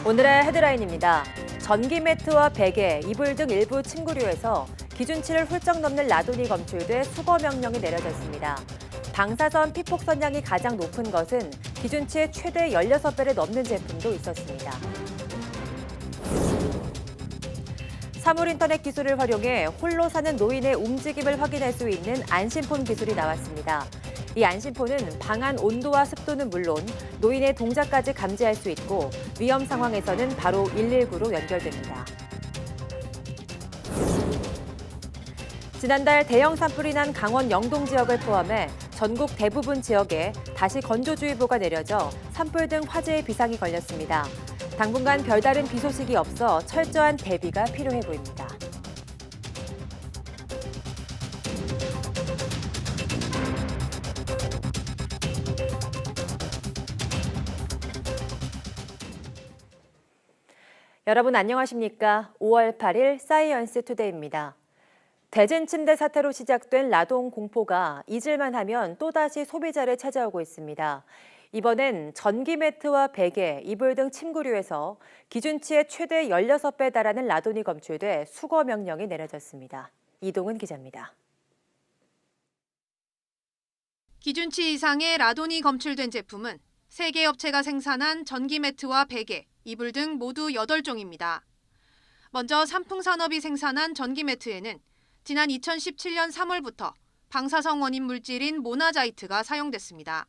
오늘의 헤드라인입니다. 전기 매트와 베개, 이불 등 일부 침구류에서 기준치를 훌쩍 넘는 라돈이 검출돼 수거 명령이 내려졌습니다. 방사선 피폭 선량이 가장 높은 것은 기준치의 최대 16배를 넘는 제품도 있었습니다. 사물인터넷 기술을 활용해 홀로 사는 노인의 움직임을 확인할 수 있는 안심폰 기술이 나왔습니다. 이 안심폰은 방 안 온도와 습도는 물론 노인의 동작까지 감지할 수 있고 위험 상황에서는 바로 119로 연결됩니다. 지난달 대형 산불이 난 강원 영동 지역을 포함해 전국 대부분 지역에 다시 건조주의보가 내려져 산불 등 화재의 비상이 걸렸습니다. 당분간 별다른 비 소식이 없어 철저한 대비가 필요해 보입니다. 여러분 안녕하십니까? 5월 8일 사이언스 투데이입니다. 대진 침대 사태로 시작된 라돈 공포가 잊을만 하면 또다시 소비자를 찾아오고 있습니다. 이번엔 전기 매트와 베개, 이불 등 침구류에서 기준치의 최대 16배 달하는 라돈이 검출돼 수거 명령이 내려졌습니다. 이동은 기자입니다. 기준치 이상의 라돈이 검출된 제품은 3개 업체가 생산한 전기 매트와 베개, 이불 등 모두 8종입니다. 먼저 삼풍산업이 생산한 전기 매트에는 지난 2017년 3월부터 방사성 원인 물질인 모나자이트가 사용됐습니다.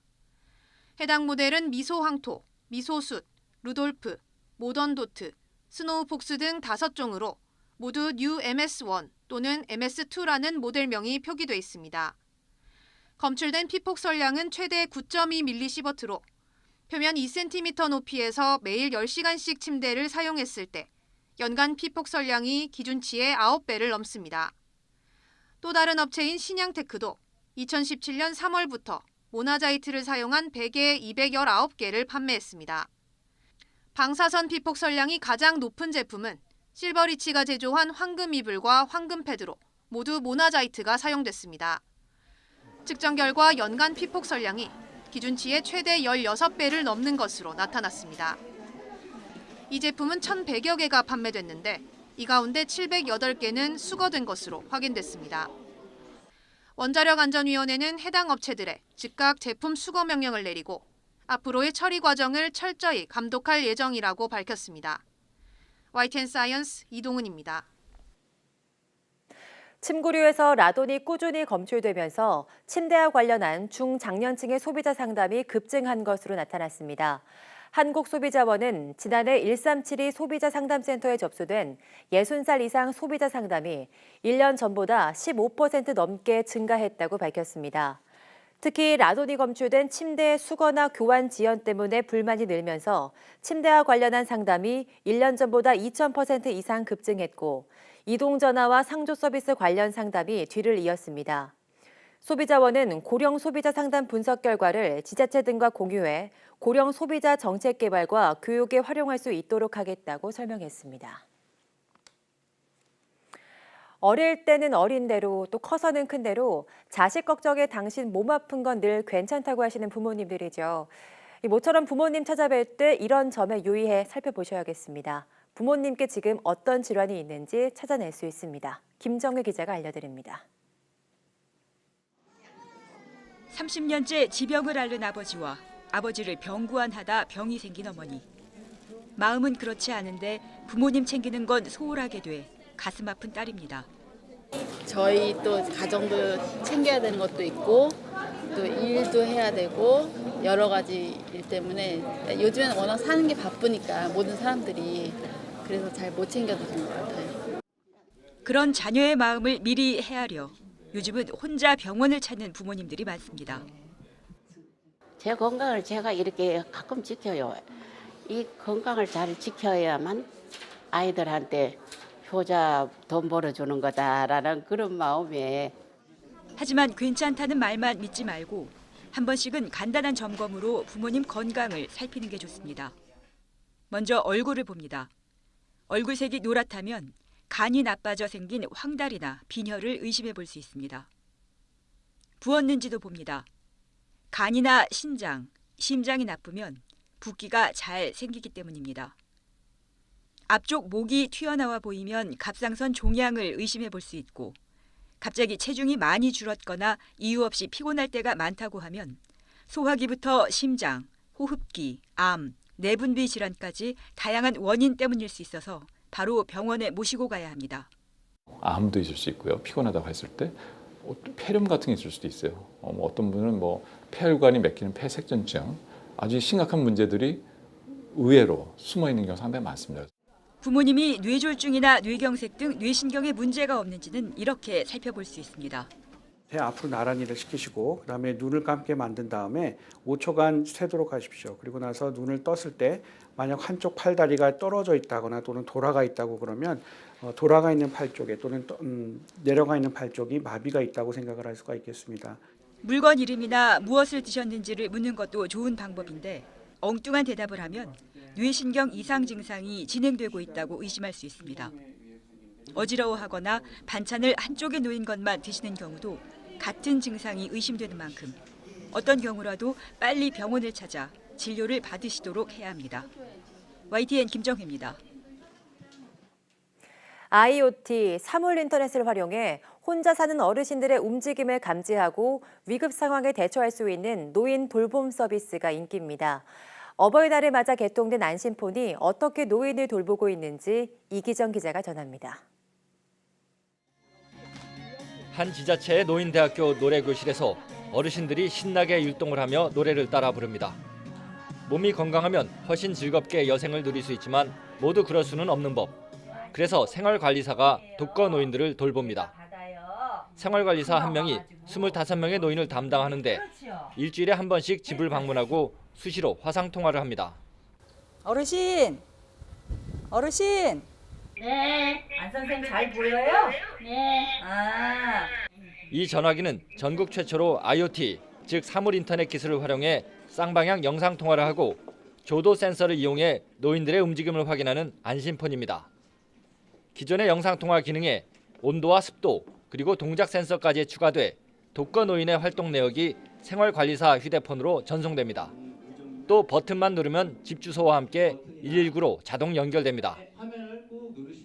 해당 모델은 미소항토, 미소숯, 루돌프, 모던도트, 스노우폭스 등 5종으로 모두 뉴 MS1 또는 MS2라는 모델명이 표기돼 있습니다. 검출된 피폭 설량은 최대 9.2mSv로 표면 2cm 높이에서 매일 10시간씩 침대를 사용했을 때 연간 피폭 설량이 기준치의 9배를 넘습니다. 또 다른 업체인 신양테크도 2017년 3월부터 모나자이트를 사용한 베개 219개를 판매했습니다. 방사선 피폭 설량이 가장 높은 제품은 실버리치가 제조한 황금 이불과 황금 패드로 모두 모나자이트가 사용됐습니다. 측정 결과 연간 피폭 설량이 기준치의 최대 16배를 넘는 것으로 나타났습니다. 이 제품은 1,100여 개가 판매됐는데 이 가운데 708개는 수거된 것으로 확인됐습니다. 원자력안전위원회는 해당 업체들에 즉각 제품 수거 명령을 내리고 앞으로의 처리 과정을 철저히 감독할 예정이라고 밝혔습니다. YTN 사이언스 이동은입니다. 침구류에서 라돈이 꾸준히 검출되면서 침대와 관련한 중장년층의 소비자 상담이 급증한 것으로 나타났습니다. 한국소비자원은 지난해 1372 소비자 상담센터에 접수된 60살 이상 소비자 상담이 1년 전보다 15% 넘게 증가했다고 밝혔습니다. 특히 라돈이 검출된 침대의 수거나 교환 지연 때문에 불만이 늘면서 침대와 관련한 상담이 1년 전보다 2000% 이상 급증했고 이동전화와 상조 서비스 관련 상담이 뒤를 이었습니다. 소비자원은 고령 소비자 상담 분석 결과를 지자체 등과 공유해 고령 소비자 정책 개발과 교육에 활용할 수 있도록 하겠다고 설명했습니다. 어릴 때는 어린 대로 또 커서는 큰 대로 자식 걱정에 당신 몸 아픈 건 늘 괜찮다고 하시는 부모님들이죠. 모처럼 부모님 찾아뵐 때 이런 점에 유의해 살펴보셔야겠습니다. 부모님께 지금 어떤 질환이 있는지 찾아낼 수 있습니다. 김정혜 기자가 알려드립니다. 30년째 지병을 앓는 아버지와 아버지를 병구안하다 병이 생긴 어머니. 마음은 그렇지 않은데 부모님 챙기는 건 소홀하게 돼 가슴 아픈 딸입니다. 저희 또 가정도 챙겨야 되는 것도 있고 또 일도 해야 되고 여러 가지 일 때문에 요즘에는 워낙 사는 게 바쁘니까 모든 사람들이 그래서 잘 못 챙겨드리는 것 같아요. 그런 자녀의 마음을 미리 헤아려 요즘은 혼자 병원을 찾는 부모님들이 많습니다. 제 건강을 제가 이렇게 가끔 지켜요. 이 건강을 잘 지켜야만 아이들한테 효자 돈 벌어주는 거다라는 그런 마음에. 하지만 괜찮다는 말만 믿지 말고 한 번씩은 간단한 점검으로 부모님 건강을 살피는 게 좋습니다. 먼저 얼굴을 봅니다. 얼굴색이 노랗다면 간이 나빠져 생긴 황달이나 빈혈을 의심해 볼 수 있습니다. 부었는지도 봅니다. 간이나 신장, 심장이 나쁘면 붓기가 잘 생기기 때문입니다. 앞쪽 목이 튀어나와 보이면 갑상선 종양을 의심해 볼 수 있고 갑자기 체중이 많이 줄었거나 이유 없이 피곤할 때가 많다고 하면 소화기부터 심장, 호흡기, 암, 내분비 질환까지 다양한 원인 때문일 수 있어서 바로 병원에 모시고 가야 합니다. 암도 있을 수 있고요. 피곤하다고 했을 때 폐렴 같은 게 있을 수도 있어요. 어떤 분은 폐혈관이 막히는 폐색전증, 아주 심각한 문제들이 의외로 숨어 있는 경우가 상당히 많습니다. 부모님이 뇌졸중이나 뇌경색 등 뇌신경에 문제가 없는지는 이렇게 살펴볼 수 있습니다. 배 앞으로 나란히를 시키시고 그다음에 눈을 감게 만든 다음에 5초간 세도록 하십시오. 그리고 나서 눈을 떴을 때 만약 한쪽 팔다리가 떨어져 있다거나 또는 돌아가 있다고 그러면 돌아가 있는 팔 쪽에 또는 내려가 있는 팔 쪽이 마비가 있다고 생각을 할 수가 있겠습니다. 물건 이름이나 무엇을 드셨는지를 묻는 것도 좋은 방법인데 엉뚱한 대답을 하면 뇌신경 이상 증상이 진행되고 있다고 의심할 수 있습니다. 어지러워하거나 반찬을 한쪽에 놓인 것만 드시는 경우도 같은 증상이 의심되는 만큼 어떤 경우라도 빨리 병원을 찾아 진료를 받으시도록 해야 합니다. YTN 김정혜입니다. IoT, 사물 인터넷을 활용해 혼자 사는 어르신들의 움직임을 감지하고 위급 상황에 대처할 수 있는 노인 돌봄 서비스가 인기입니다. 어버이날을 맞아 개통된 안심폰이 어떻게 노인을 돌보고 있는지 이기정 기자가 전합니다. 한 지자체의 노인대학교 노래교실에서 어르신들이 신나게 율동을 하며 노래를 따라 부릅니다. 몸이 건강하면 훨씬 즐겁게 여생을 누릴 수 있지만 모두 그럴 수는 없는 법. 그래서 생활관리사가 독거 노인들을 돌봅니다. 생활관리사 한 명이 25명의 노인을 담당하는데 일주일에 한 번씩 집을 방문하고 수시로 화상통화를 합니다. 어르신! 어르신! 네. 안 선생님 잘 보여요? 네. 아. 이 전화기는 전국 최초로 IoT, 즉 사물 인터넷 기술을 활용해 쌍방향 영상 통화를 하고 조도 센서를 이용해 노인들의 움직임을 확인하는 안심폰입니다. 기존의 영상 통화 기능에 온도와 습도, 그리고 동작 센서까지 추가돼 독거 노인의 활동 내역이 생활관리사 휴대폰으로 전송됩니다. 또 버튼만 누르면 집 주소와 함께 119로 자동 연결됩니다.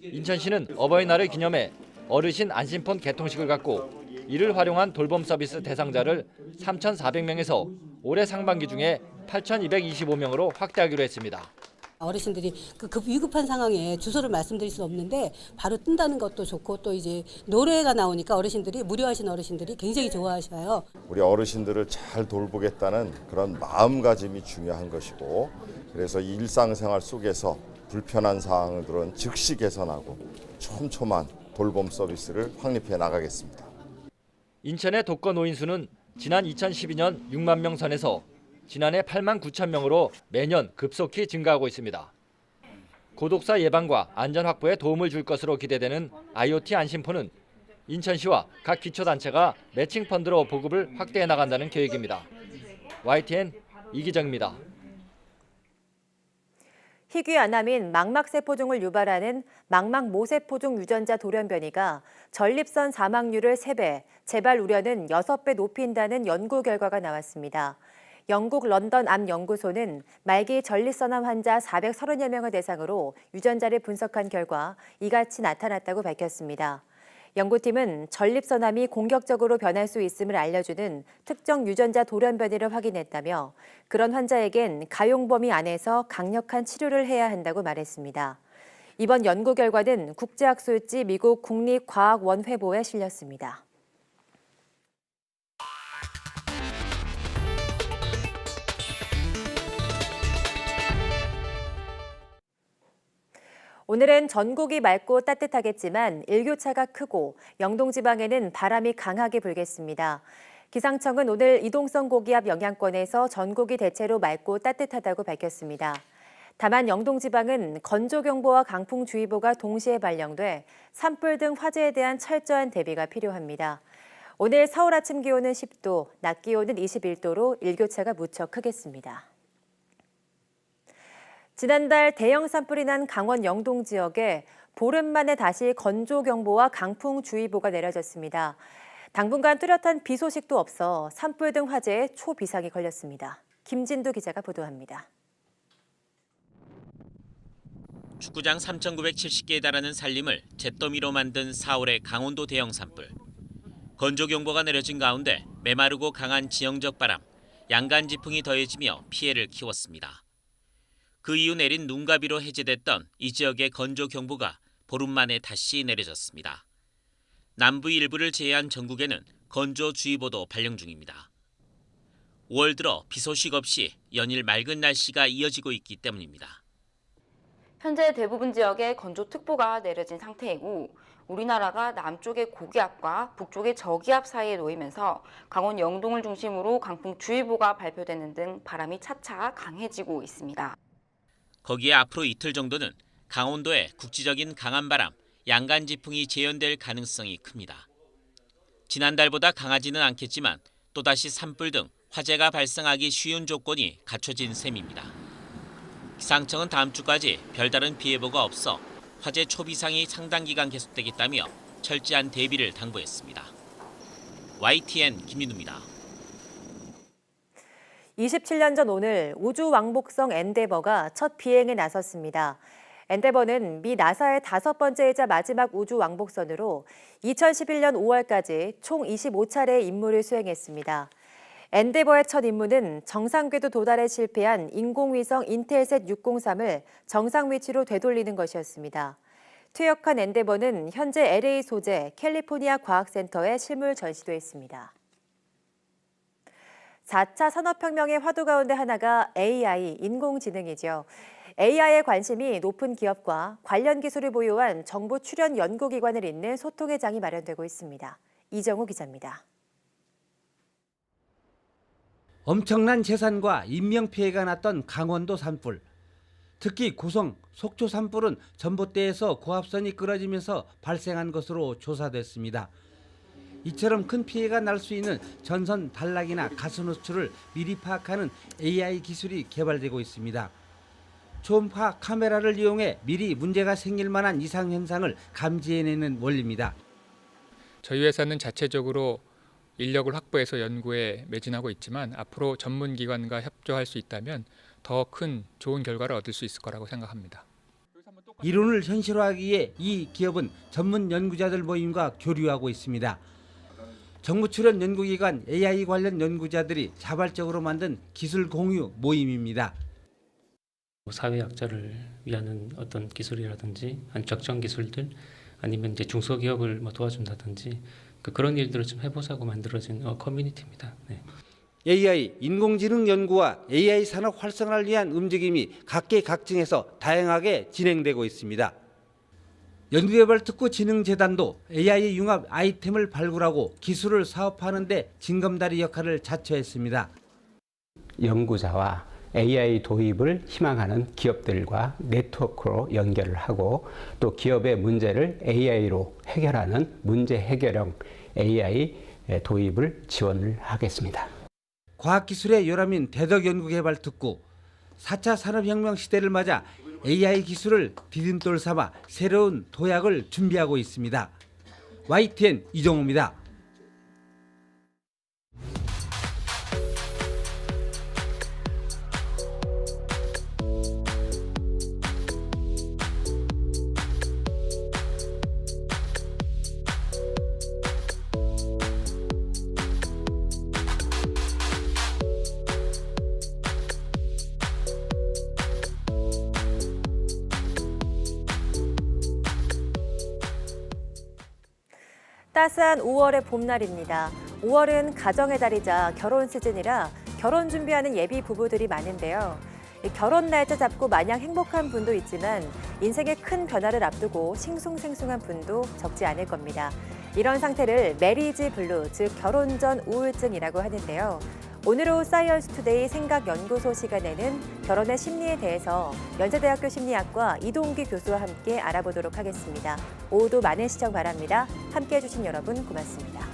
인천시는 어버이날을 기념해 어르신 안심폰 개통식을 갖고 이를 활용한 돌봄 서비스 대상자를 3,400명에서 올해 상반기 중에 8,225명으로 확대하기로 했습니다. 어르신들이 급 위급한 상황에 주소를 말씀드릴 수 없는데 바로 뜬다는 것도 좋고 또 이제 노래가 나오니까 어르신들이 무료하신 어르신들이 굉장히 좋아하셔요. 우리 어르신들을 잘 돌보겠다는 그런 마음가짐이 중요한 것이고 그래서 일상생활 속에서 불편한 사항들은 즉시 개선하고 촘촘한 돌봄 서비스를 확립해 나가겠습니다. 인천의 독거 노인 수는 지난 2012년 6만 명 선에서 지난해 8만 9천 명으로 매년 급속히 증가하고 있습니다. 고독사 예방과 안전 확보에 도움을 줄 것으로 기대되는 IoT 안심폰은 인천시와 각 기초단체가 매칭 펀드로 보급을 확대해 나간다는 계획입니다. YTN 이기정입니다. 희귀 안암인 망막세포종을 유발하는 망막모세포종 유전자 돌연변이가 전립선 사망률을 3배, 재발 우려는 6배 높인다는 연구 결과가 나왔습니다. 영국 런던 암연구소는 말기 전립선암 환자 430여 명을 대상으로 유전자를 분석한 결과 이같이 나타났다고 밝혔습니다. 연구팀은 전립선암이 공격적으로 변할 수 있음을 알려주는 특정 유전자 돌연변이를 확인했다며 그런 환자에겐 가용 범위 안에서 강력한 치료를 해야 한다고 말했습니다. 이번 연구 결과는 국제학술지 미국 국립과학원회보에 실렸습니다. 오늘은 전국이 맑고 따뜻하겠지만 일교차가 크고 영동 지방에는 바람이 강하게 불겠습니다. 기상청은 오늘 이동성 고기압 영향권에서 전국이 대체로 맑고 따뜻하다고 밝혔습니다. 다만 영동 지방은 건조경보와 강풍주의보가 동시에 발령돼 산불 등 화재에 대한 철저한 대비가 필요합니다. 오늘 서울 아침 기온은 10도, 낮 기온은 21도로 일교차가 무척 크겠습니다. 지난달 대형 산불이 난 강원 영동 지역에 보름 만에 다시 건조경보와 강풍주의보가 내려졌습니다. 당분간 뚜렷한 비 소식도 없어 산불 등 화재에 초비상이 걸렸습니다. 김진두 기자가 보도합니다. 축구장 3,970개에 달하는 산림을 잿더미로 만든 4월의 강원도 대형 산불. 건조경보가 내려진 가운데 메마르고 강한 지형적 바람, 양간지풍이 더해지며 피해를 키웠습니다. 그 이후 내린 눈과 비로 해제됐던 이 지역의 건조경보가 보름 만에 다시 내려졌습니다. 남부 일부를 제외한 전국에는 건조주의보도 발령 중입니다. 5월 들어 비 소식 없이 연일 맑은 날씨가 이어지고 있기 때문입니다. 현재 대부분 지역에 건조특보가 내려진 상태이고 우리나라가 남쪽의 고기압과 북쪽의 저기압 사이에 놓이면서 강원 영동을 중심으로 강풍주의보가 발표되는 등 바람이 차차 강해지고 있습니다. 거기에 앞으로 이틀 정도는 강원도에 국지적인 강한 바람, 양간지풍이 재현될 가능성이 큽니다. 지난달보다 강하지는 않겠지만 또다시 산불 등 화재가 발생하기 쉬운 조건이 갖춰진 셈입니다. 기상청은 다음 주까지 별다른 비 예보가 없어 화재 초비상이 상당 기간 계속되겠다며 철저한 대비를 당부했습니다. YTN 김민우입니다. 27년 전 오늘 우주 왕복성 엔데버가 첫 비행에 나섰습니다. 엔데버는 미 나사의 5번째이자 마지막 우주 왕복선으로 2011년 5월까지 총 25차례의 임무를 수행했습니다. 엔데버의 첫 임무는 정상 궤도 도달에 실패한 인공위성 인텔셋 603을 정상 위치로 되돌리는 것이었습니다. 퇴역한 엔데버는 현재 LA 소재 캘리포니아 과학센터에 실물 전시돼 있습니다. 4차 산업혁명의 화두 가운데 하나가 AI, 인공지능이죠. AI에 관심이 높은 기업과 관련 기술을 보유한 정부 출연 연구기관을 잇는 소통의 장이 마련되고 있습니다. 이정우 기자입니다. 엄청난 재산과 인명피해가 났던 강원도 산불. 특히 고성, 속초 산불은 전봇대에서 고압선이 끊어지면서 발생한 것으로 조사됐습니다. 이처럼 큰 피해가 날 수 있는 전선 단락이나 가스 노출을 미리 파악하는 AI 기술이 개발되고 있습니다. 초음파 카메라를 이용해 미리 문제가 생길 만한 이상 현상을 감지해내는 원리입니다. 저희 회사는 자체적으로 인력을 확보해서 연구에 매진하고 있지만 앞으로 전문기관과 협조할 수 있다면 더 큰 좋은 결과를 얻을 수 있을 거라고 생각합니다. 이론을 현실화하기 위해 이 기업은 전문 연구자들 모임과 교류하고 있습니다. 정부 출연 연구기관 AI 관련 연구자들이 자발적으로 만든 기술 공유 모임입니다. 사회약자를 위한 어떤 기술이라든지 적정 기술들 아니면 이제 중소기업을 도와준다든지 그런 일들을 좀 해보자고 만들어진 커뮤니티입니다. 네. AI, 인공지능 연구와 AI 산업 활성화를 위한 움직임이 각계각층에서 다양하게 진행되고 있습니다. 연구개발특구진흥재단도 AI 융합 아이템을 발굴하고 기술을 사업화하는 데 징검다리 역할을 자처했습니다. 연구자와 AI 도입을 희망하는 기업들과 네트워크로 연결을 하고 또 기업의 문제를 AI로 해결하는 문제 해결형 AI 도입을 지원을 하겠습니다. 과학기술의 요람인 대덕연구개발특구, 4차 산업혁명 시대를 맞아 AI 기술을 디딤돌 삼아 새로운 도약을 준비하고 있습니다. YTN 이정우입니다. 따스한 5월의 봄날입니다. 5월은 가정의 달이자 결혼 시즌이라 결혼 준비하는 예비 부부들이 많은데요. 결혼 날짜 잡고 마냥 행복한 분도 있지만 인생의 큰 변화를 앞두고 싱숭생숭한 분도 적지 않을 겁니다. 이런 상태를 메리지 블루, 즉 결혼 전 우울증이라고 하는데요. 오늘 오후 사이언스 투데이 생각연구소 시간에는 결혼의 심리에 대해서 연세대학교 심리학과 이동기 교수와 함께 알아보도록 하겠습니다. 오후도 많은 시청 바랍니다. 함께해 주신 여러분 고맙습니다.